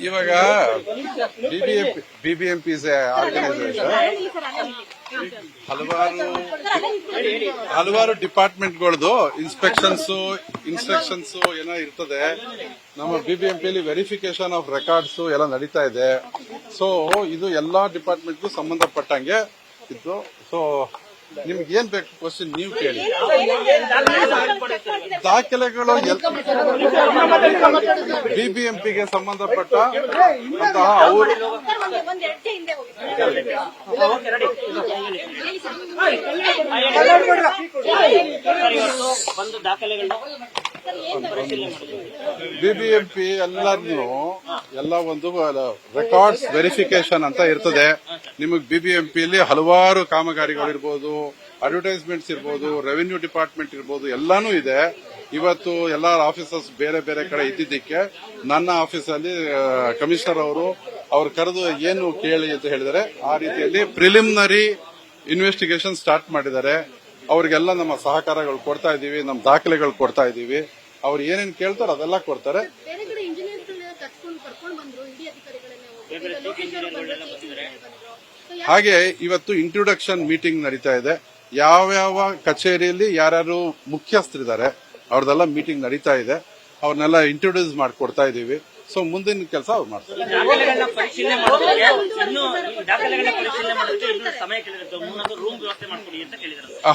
ಇವಾಗ BBMP organisation ಹಲವಾರು ಡಿಪಾರ್ಟ್ಮೆಂಟ್ಗಳದು instructions ಏನೋ ಇರ್ತದೆ. ನಮ್ಮ ಬಿಬಿಎಂಪಿಯಲ್ಲಿ ವೆರಿಫಿಕೇಶನ್ ಆಫ್ ರೆಕಾರ್ಡ್ಸ್ ಎಲ್ಲ ನಡೀತಾ ಇದೆ. ಸೊ ಇದು ಎಲ್ಲಾ ಡಿಪಾರ್ಟ್ಮೆಂಟ್ಗೂ ಸಂಬಂಧಪಟ್ಟಂಗೆ ಇದ್ದು. ಸೊ ನಿಮ್ಗೆ ಏನ್ ಬೇಕು ಕ್ವಶನ್ ನೀವು ಕೇಳಿ. ದಾಖಲೆಗಳು ಬಿಬಿಎಂಪಿಗೆ ಸಂಬಂಧಪಟ್ಟ ಅಂತಹ ಅವರು ಬಿಬಿಎಂಪಿ ಎಲ್ಲ ಒಂದು ರೆಕಾರ್ಡ್ಸ್ ವೆರಿಫಿಕೇಶನ್ ಅಂತ ಇರ್ತದೆ. ನಿಮಗೆ ಬಿಬಿಎಂಪಿಯಲ್ಲಿ ಹಲವಾರು ಕಾಮಗಾರಿಗಳಿರ್ಬೋದು, ಅಡ್ವರ್ಟೈಸ್ಮೆಂಟ್ಸ್ ಇರ್ಬೋದು, ರೆವಿನ್ಯೂ ಡಿಪಾರ್ಟ್ಮೆಂಟ್ ಇರ್ಬೋದು, ಎಲ್ಲಾನು ಇದೆ. ಇವತ್ತು ಎಲ್ಲ ಆಫೀಸರ್ಸ್ ಬೇರೆ ಬೇರೆ ಕಡೆ ಇದ್ದಿದ್ದಕ್ಕೆ ನನ್ನ ಆಫೀಸಲ್ಲಿ ಕಮಿಷನರ್ ಅವ್ರು ಕರೆದು ಏನು ಕೇಳಿ ಅಂತ ಹೇಳಿದರೆ ಆ ರೀತಿಯಲ್ಲಿ ಪ್ರಿಲಿಮಿನರಿ ಇನ್ವೆಸ್ಟಿಗೇಷನ್ ಸ್ಟಾರ್ಟ್ ಮಾಡಿದ್ದಾರೆ. ಅವ್ರಿಗೆಲ್ಲ ನಮ್ಮ ಸಹಕಾರಗಳು ಕೊಡ್ತಾ ಇದೀವಿ, ನಮ್ಮ ದಾಖಲೆಗಳು ಕೊಡ್ತಾ ಇದೀವಿ. ಅವ್ರು ಏನೇನು ಕೇಳ್ತಾರೋ ಅದೆಲ್ಲ ಕೊಡ್ತಾರೆ. ಹಾಗೆ ಇವತ್ತು ಇಂಟ್ರೊಡಕ್ಷನ್ ಮೀಟಿಂಗ್ ನಡೀತಾ ಇದೆ. ಯಾವ್ಯಾವ ಕಚೇರಿಯಲ್ಲಿ ಯಾರ್ಯಾರು ಮುಖ್ಯಸ್ಥರಿದ್ದಾರೆ ಅವ್ರದೆಲ್ಲ ಮೀಟಿಂಗ್ ನಡೀತಾ ಇದೆ. ಅವ್ರನ್ನೆಲ್ಲ ಇಂಟ್ರೊಡ್ಯೂಸ್ ಮಾಡಿಕೊಡ್ತಾ ಇದೀವಿ. ಸೊ ಮುಂದಿನ ಕೆಲಸ ಅವ್ರು ಮಾಡ್ತಾರೆ.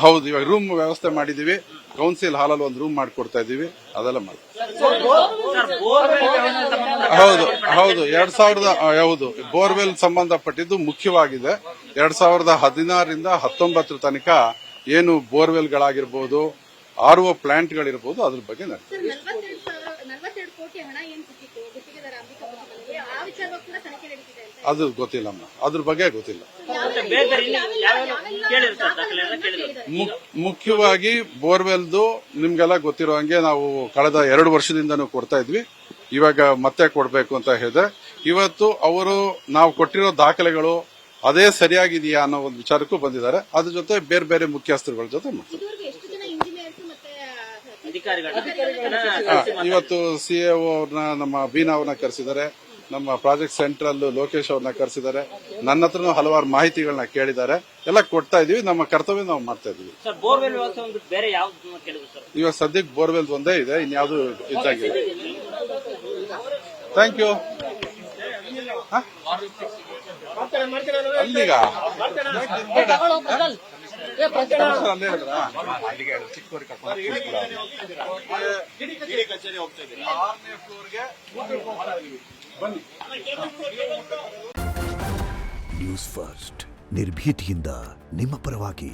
ಹೌದು, ಇವಾಗ ರೂಮ್ ವ್ಯವಸ್ಥೆ ಮಾಡಿದೀವಿ. ಕೌನ್ಸಿಲ್ ಹಾಲಲ್ಲಿ ಒಂದು ರೂಮ್ ಮಾಡಿಕೊಡ್ತಾ ಇದೀವಿ. ಅದೆಲ್ಲ ಮಾಡಿ ಹೌದು 2000 ಬೋರ್ವೆಲ್ ಸಂಬಂಧಪಟ್ಟಿದ್ದು ಮುಖ್ಯವಾಗಿದೆ. 2016ರಿಂದ 19 ತನಕ ಏನು ಬೋರ್ವೆಲ್ಗಳಾಗಿರ್ಬೋದು, RO ಪ್ಲಾಂಟ್ಗಳಿರ್ಬೋದು, ಅದ್ರ ಬಗ್ಗೆ ಅದು ಗೊತ್ತಿಲ್ಲಮ್ಮ, ಅದ್ರ ಬಗ್ಗೆ ಗೊತ್ತಿಲ್ಲ. ಮುಖ್ಯವಾಗಿ ಬೋರ್ವೆಲ್ದು ನಿಮ್ಗೆಲ್ಲ ಗೊತ್ತಿರೋ ಹಂಗೆ ನಾವು ಕಳೆದ 2 ವರ್ಷದಿಂದನೂ ಕೊಡ್ತಾ ಇದ್ವಿ. ಇವಾಗ ಮತ್ತೆ ಕೊಡಬೇಕು ಅಂತ ಹೇಳಿದೆ. ಇವತ್ತು ನಾವು ಕೊಟ್ಟಿರೋ ದಾಖಲೆಗಳು ಅದೇ ಸರಿಯಾಗಿದೆಯಾ ಅನ್ನೋ ಒಂದು ವಿಚಾರಕ್ಕೂ ಬಂದಿದ್ದಾರೆ. ಅದ್ರ ಜೊತೆ ಬೇರೆ ಬೇರೆ ಮುಖ್ಯಸ್ಥರುಗಳ ಜೊತೆ ಮಾಡ್ತಾರೆ. ಇವತ್ತು CAO ಅವ್ರನ್ನ, ನಮ್ಮ ಬೀನಾ ಅವ್ರನ್ನ ಕರೆಸಿದ್ದಾರೆ. ನಮ್ಮ ಪ್ರಾಜೆಕ್ಟ್ ಸೆಂಟ್ರಲ್ ಲೋಕೇಶ್ ಅವ್ರನ್ನ ಕರೆಸಿದ್ದಾರೆ. ನನ್ನ ಹತ್ರನೂ ಹಲವಾರು ಮಾಹಿತಿಗಳನ್ನ ಕೇಳಿದ್ದಾರೆ. ಎಲ್ಲ ಕೊಡ್ತಾ ಇದೀವಿ. ನಮ್ಮ ಕರ್ತವ್ಯ ನಾವು ಮಾಡ್ತಾ ಇದೀವಿ. ಇವಾಗ ಸದ್ಯಕ್ಕೆ ಬೋರ್ವೆಲ್ ಒಂದೇ ಇದೆ, ಇನ್ಯಾವುದು ಇದ್ದಾಗಿದೆ. Thank you. ಅಲ್ಲಿಗ ಅಲ್ಲೇ ಹೇಳಿದ್ರಾ? ಚಿಕ್ಕವರಿಗೆ ಕಚೇರಿ ಹೋಗ್ತಾ ಇದ್ದೀವಿ. 6ನೇ ಫ್ಲೋರ್ಗೆ ಬನ್ನಿ. ನ್ಯೂಸ್ ಫಸ್ಟ್ ನಿರ್ಭೀತಿಯಿಂದ ನಿಮ್ಮ ಪರವಾಗಿ.